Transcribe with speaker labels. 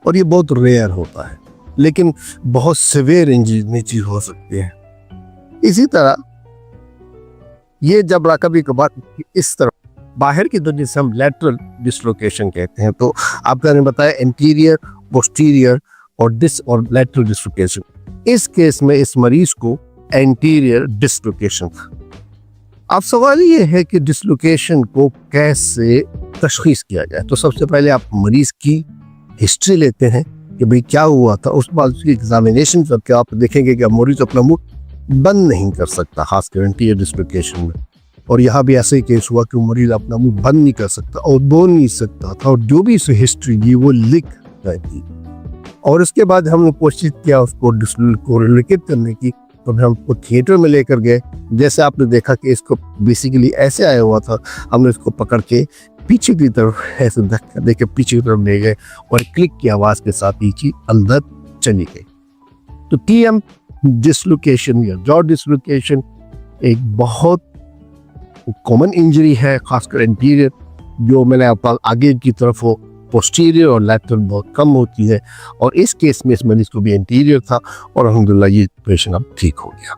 Speaker 1: और ये बहुत रेयर होता है, लेकिन बहुत सिवियर इंजरी हो सकती है। इसी तरह ये जब कभी कभार इस तरह बाहर की तो जिसे हम लैटरल डिसलोकेशन कहते हैं, तो आपने बताया एंटीरियर, पोस्टीरियर और लैटरल डिसलोकेशन। इस केस में इस मरीज को एंटीरियर डिसलोकेशन था। अब सवाल ये है कि डिसलोकेशन को कैसे तशखीस किया जाए। तो सबसे पहले आप मरीज की हिस्ट्री लेते हैं कि भाई क्या हुआ था, उस बाद उसकी एग्जामिनेशन करके आप देखेंगे कि मरीज अपना मुंह बंद नहीं कर सकता, खासकर एंटीरियर डिसलोकेशन में। और यहाँ भी ऐसे ही केस हुआ कि मरीज अपना मुंह बंद नहीं कर सकता और बोल नहीं सकता था, और जो भी उसे हिस्ट्री दी वो लिख गई थी। और उसके बाद हमने कोशिश किया उसको कोरिलेट करने की, तो हम उसको थिएटर में लेकर गए। जैसे आपने देखा कि इसको बेसिकली ऐसे आया हुआ था, हमने इसको पकड़ के पीछे की तरफ ऐसे धक्का दे के पीछे की तरफ ले गए और क्लिक की आवाज के साथ ये चीज अंदर चली गई। तो टीएम डिसलोकेशन या जॉ डिसलोकेशन एक बहुत कॉमन इंजरी है, खासकर एंटीरियर, जो मैंने आपको आगे की तरफ हो, पोस्टीरियर और लैटरल बहुत कम होती है। और इस केस में इस मरीज को भी एंटीरियर था और अल्हम्दुलिल्लाह ये पेशेंट अब ठीक हो गया।